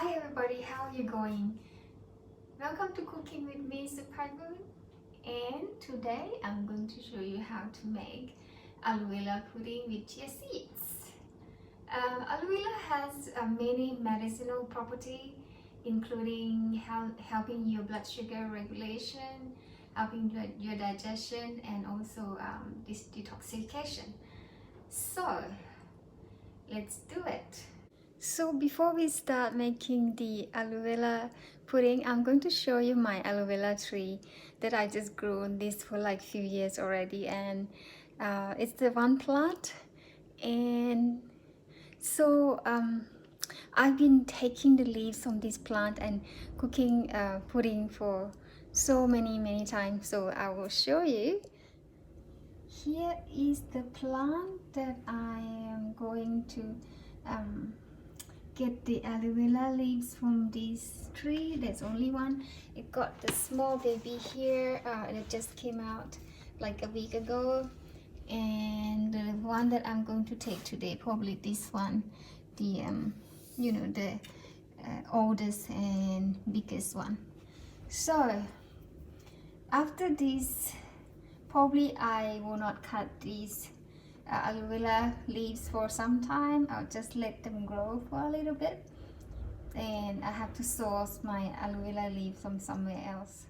Hi everybody, how are you going? Welcome to Cooking with me, Supargun. And today I'm going to show you how to make aloe vera pudding with chia seeds. Aloe vera has many medicinal properties, including helping your blood sugar regulation, helping your digestion, and also this detoxification. So let's do it. So before we start making the aloe vera pudding, I'm going to show you my aloe vera tree that I just grown this for like few years already, and it's the one plant. And so I've been taking the leaves from this plant and cooking pudding for so many times, so I will show you. Here is the plant that I am going to get the aloe vera leaves from this tree. There's only one. It got the small baby here and it just came out like a week ago, and the one that I'm going to take today, probably this one, the the oldest and biggest one. So after this, probably I will not cut these aloe vera leaves for some time. I'll just let them grow for a little bit, and I have to source my aloe vera leaf from somewhere else.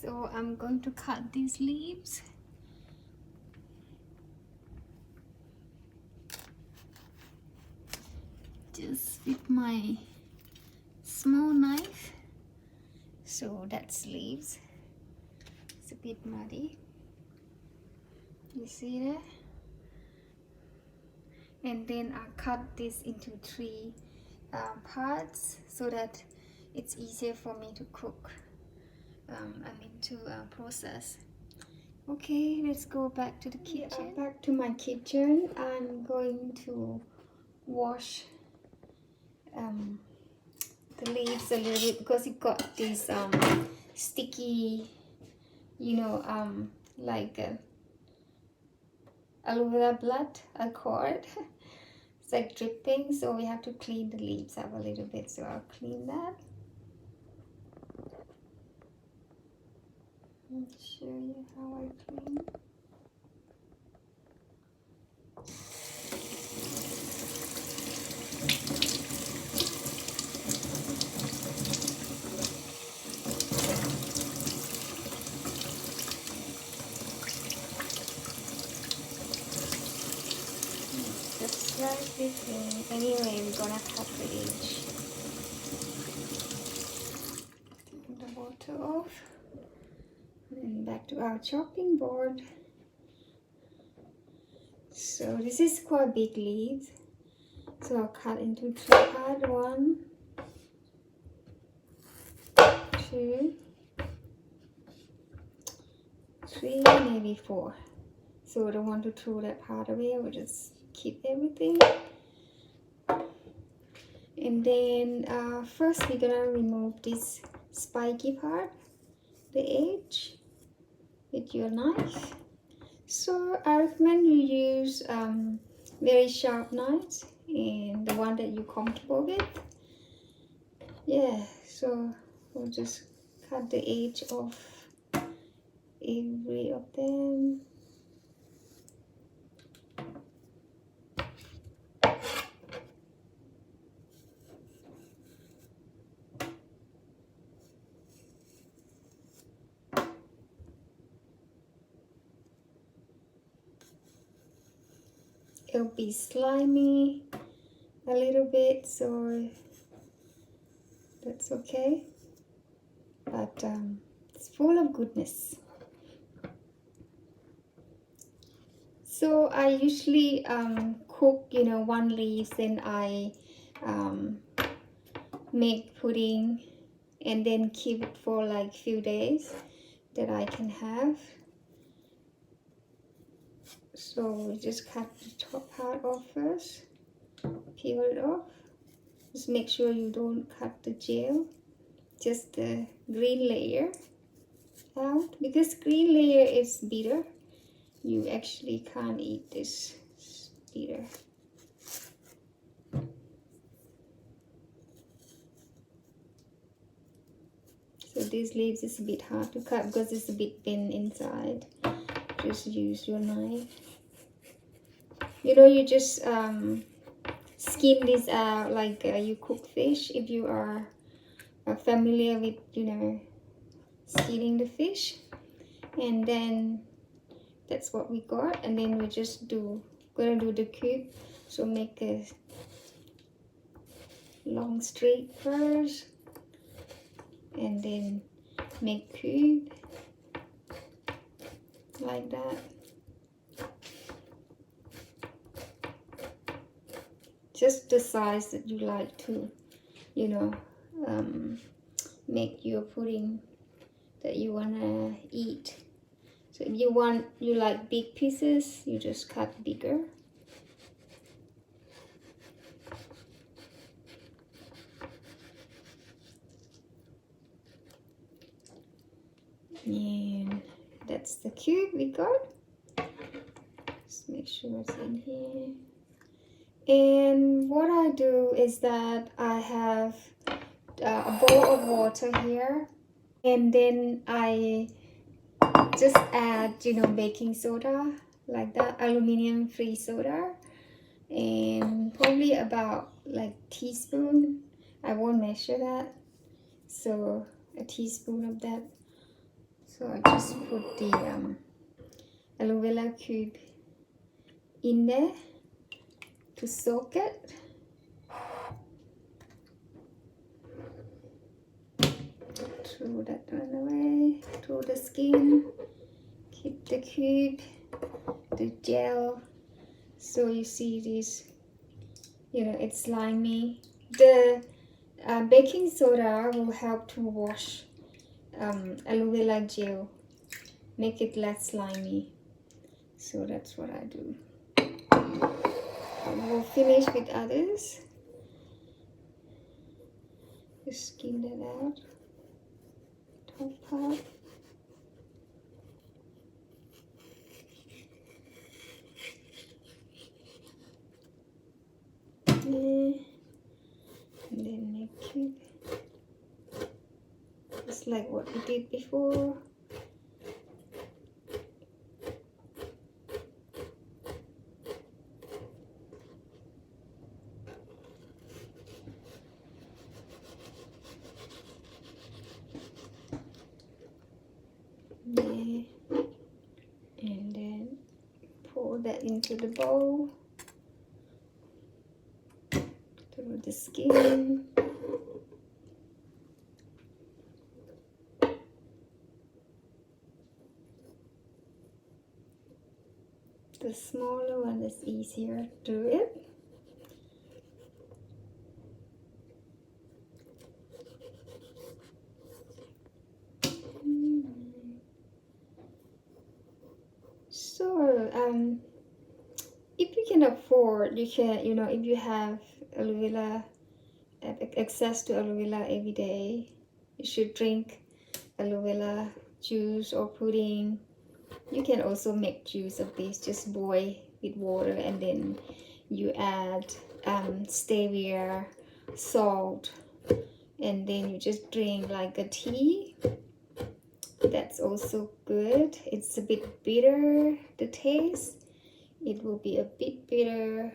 So I'm going to cut these leaves. Just with my small knife. So that's leaves. It's a bit muddy. You see that? And then I cut this into three parts so that it's easier for me to cook. To process. Okay, let's go back to the kitchen. Back to my kitchen. I'm going to wash the leaves a little bit because it got this sticky, like aloe vera blood, I call it. It's like dripping, so we have to clean the leaves up a little bit, so I'll clean that. I'll show you how I clean. Just like this. Anyway, we're gonna cut the edge. Take the water off. And back to our chopping board. So this is quite big leaves. So I'll cut into three parts. 1, 2, 3, maybe 4. So I don't want to throw that part away. I will just keep everything. And then first we're gonna remove this spiky part, the edge, with your knife. So I recommend you use very sharp knives and the one that you're comfortable with. Yeah, so we'll just cut the edge off every of them. It'll be slimy a little bit, so that's okay, but it's full of goodness. So I usually cook one leaf, then I make pudding and then keep it for like few days that I can have. So we just cut the top part off first, peel it off. Just make sure you don't cut the gel, just the green layer out, because green layer is bitter. You actually can't eat this. sweeter. So these leaves is a bit hard to cut because it's a bit thin inside. Just use your knife. You know, you just skin this out like you cook fish. If you are familiar with, you know, skinning the fish. And then that's what we got. And then we just gonna do the cube. So make a long straight first. And then make cube like that. Just the size that you like to, you know, make your pudding that you wanna eat. So if you like big pieces, you just cut bigger. And that's the cube we got. Just make sure it's in here. And what I do is that I have a bowl of water here, and then I just add, you know, baking soda like that, aluminum free soda, and probably about like teaspoon. I won't measure that, so a teaspoon of that. So I just put the aloe vera cube in there to soak it. Throw that one away, throw the skin, keep the cube, the gel. So you see this, you know, it's slimy. The baking soda will help to wash aloe vera gel, make it less slimy. So that's what I do. We'll finish with others. Just skim that out. Top part. And then make it just like what we did before. There. And then pour that into the bowl. Through the skin. The smaller one is easier to do it. So if you can afford, you can, you know, if you have aloe vera, access to aloe vera every day, you should drink aloe vera juice or pudding. You can also make juice of this, just boil with water, and then you add stevia, salt, and then you just drink like a tea. That's also good. It's a bit bitter, the taste. It will be a bit bitter.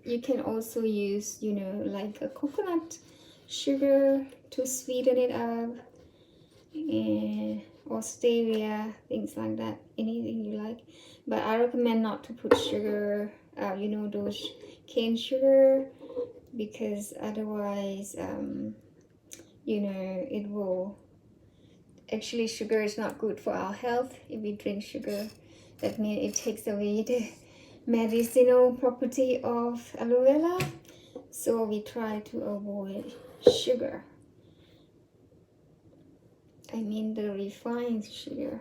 You can also use, you know, like a coconut sugar to sweeten it up, or stevia, things like that, anything you like. But I recommend not to put sugar, you know, those cane sugar, because otherwise, you know, it will, actually sugar is not good for our health. If we drink sugar, that means it takes away the medicinal property of aloe vera. So we try to avoid sugar. I mean the refined sugar.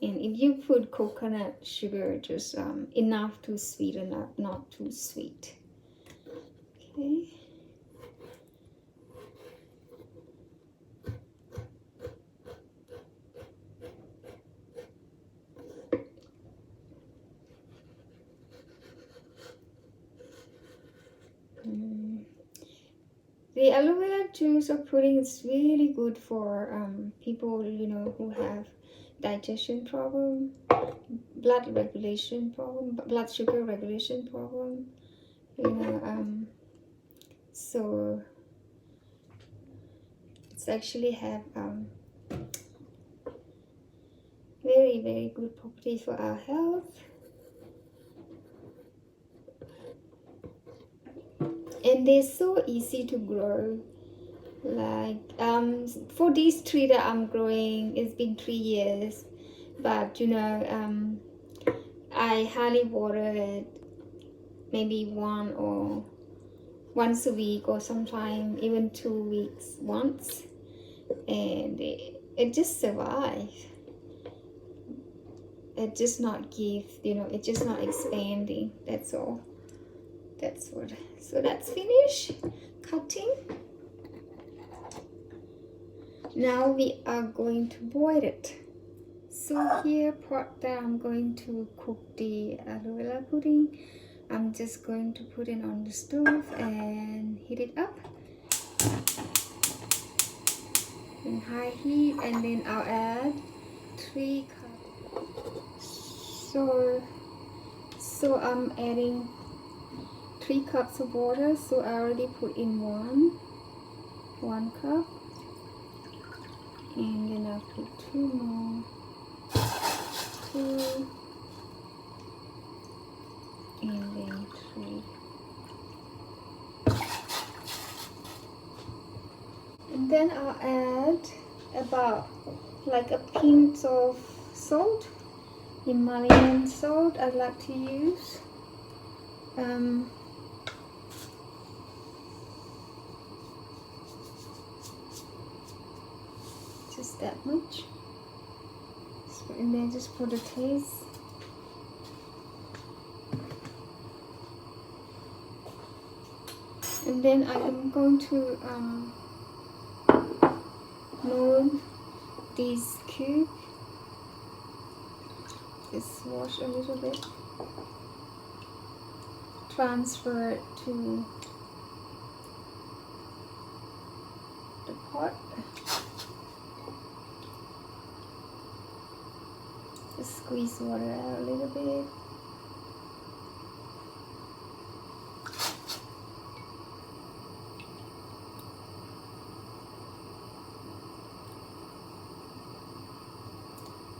And if you put coconut sugar, just enough to sweeten up, not too sweet. Okay. The aloe vera juice or pudding is really good for people, who have digestion problem, blood sugar regulation problem, so it's actually have very, very good properties for our health. And they're so easy to grow. Like for these three that I'm growing, it's been 3 years, but I hardly water it, maybe once a week, or sometimes even 2 weeks once, and it just survives. It just not give, it's just not expanding. That's all. That's what. So that's finished cutting. Now we are going to boil it. So here pot that I'm going to cook the aloe vera pudding, I'm just going to put it on the stove and heat it up in high heat, and then I'll add 3 cups. So I'm adding 3 cups of water. So I already put in one cup, and then I'll put 2 more, 2, and then 3, and then I'll add about like a pinch of salt, Himalayan salt I like to use. Just that much, and then just for the taste. And then I'm going to mold these cubes. Just wash a little bit, transfer it to the pot. Just squeeze water out a little bit.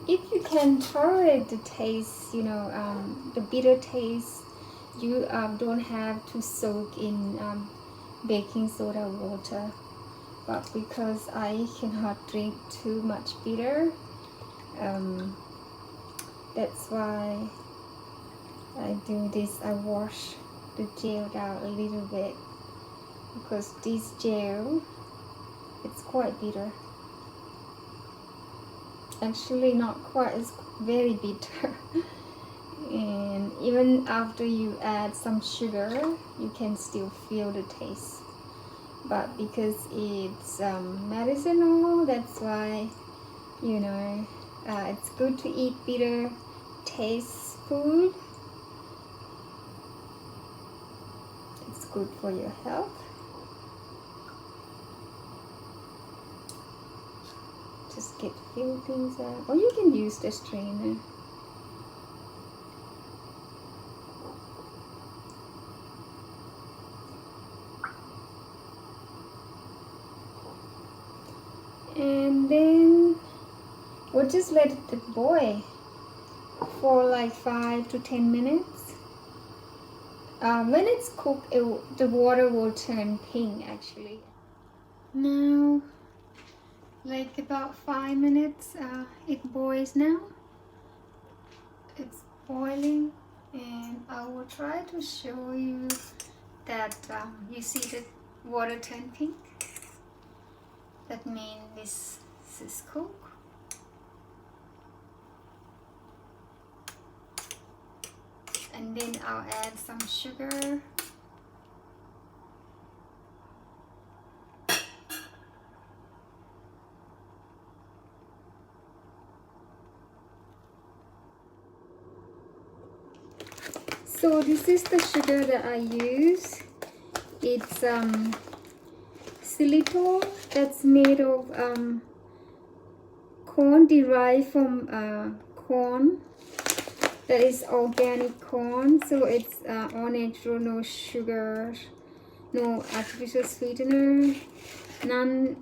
If you can tolerate the taste, the bitter taste, you don't have to soak in baking soda water. But because I cannot drink too much bitter, that's why I do this. I wash the gel down a little bit, because this gel, it's quite bitter. Actually not quite, it's very bitter. And even after you add some sugar, you can still feel the taste. But because it's medicinal, that's why it's good to eat bitter taste food. It's good for your health. Just get few things out, or you can use the strainer. And then we'll just let it boil for like 5 to 10 minutes. When it's cooked, the water will turn pink actually. Now, like about 5 minutes, it boils now. It's boiling, and I will try to show you that you see the water turn pink. That means this is cooked. And then I'll add some sugar. So this is the sugar that I use. It's Xylitol that's made of corn, derived from corn, that is organic corn, so it's all natural, no sugar, no artificial sweetener, none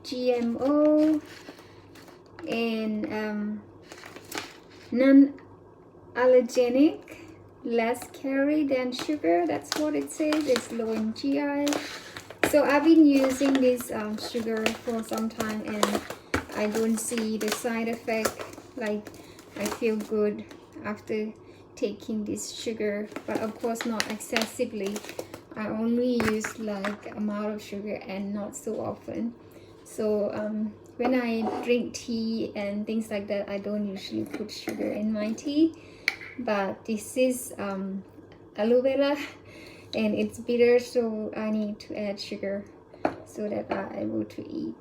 GMO, and non allergenic, less calorie than sugar. That's what it says. It's low in GI. So I've been using this sugar for some time, and I don't see the side effect. Like, I feel good after taking this sugar, but of course not excessively. I only use like amount of sugar and not so often. So when I drink tea and things like that, I don't usually put sugar in my tea. But this is aloe vera, and it's bitter, so I need to add sugar so that I'm able to eat.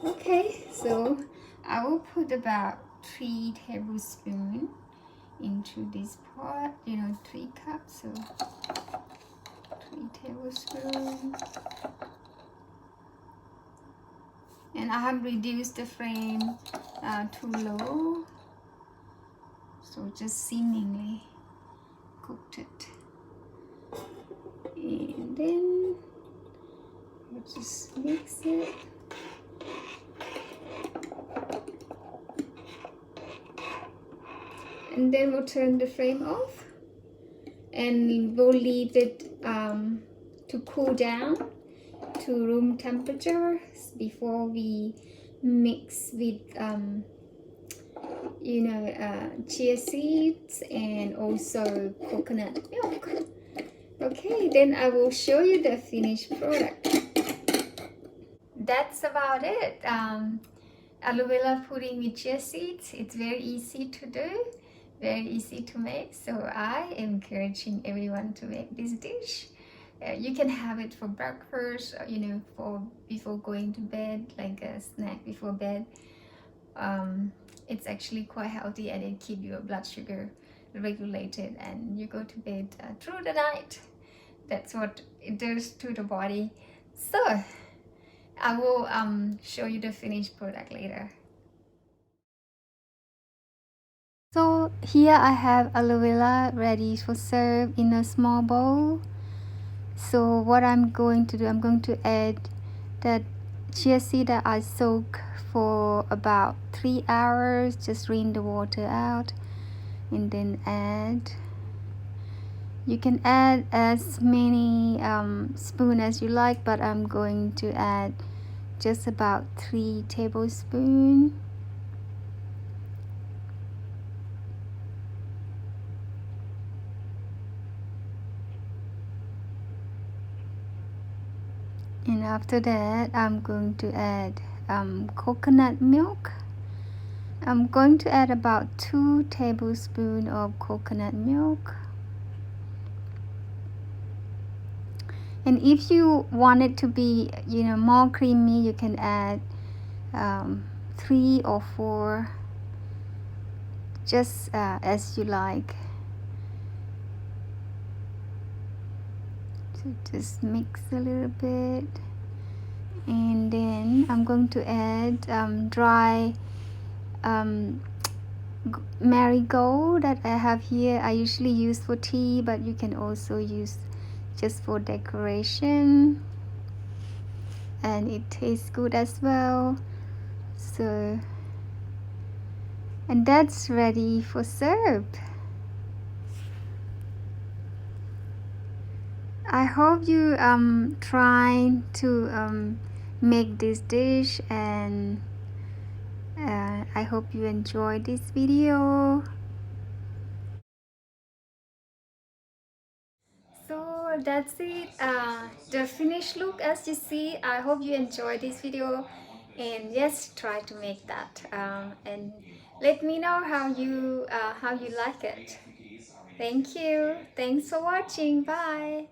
Okay, so I will put about 3 tablespoons into this pot, 3 cups, so 3 tablespoons. And I have reduced the flame to low, so just seemingly cooked it. And then we'll just mix it. And then we'll turn the flame off, and we'll leave it to cool down to room temperature before we mix with chia seeds and also coconut milk. Okay, then I will show you the finished product. That's about it. Aloe vera pudding with chia seeds. It's very easy to do, very easy to make, so I am encouraging everyone to make this dish. You can have it for breakfast, for before going to bed, like a snack before bed. It's actually quite healthy, and it keeps your blood sugar regulated, and you go to bed through the night. That's what it does to the body. So I will show you the finished product later. So here I have aloe vera ready for serve in a small bowl. So what I'm going to do, I'm going to add that chia seed that I soak for about 3 hours. Just drain the water out, and then add. You can add as many spoons as you like, but I'm going to add just about 3 tablespoons. And after that, I'm going to add coconut milk. I'm going to add about 2 tablespoons of coconut milk. And if you want it to be, more creamy, you can add 3 or 4, just as you like. So just mix a little bit, and then I'm going to add dry marigold that I have here. I usually use for tea, but you can also use just for decoration, and it tastes good as well. So, and that's ready for serve. I hope you try to make this dish, and I hope you enjoy this video. So that's it, the finished look. As you see, I hope you enjoy this video, and yes, try to make that, and let me know how you like it. Thank you. Thanks for watching. Bye.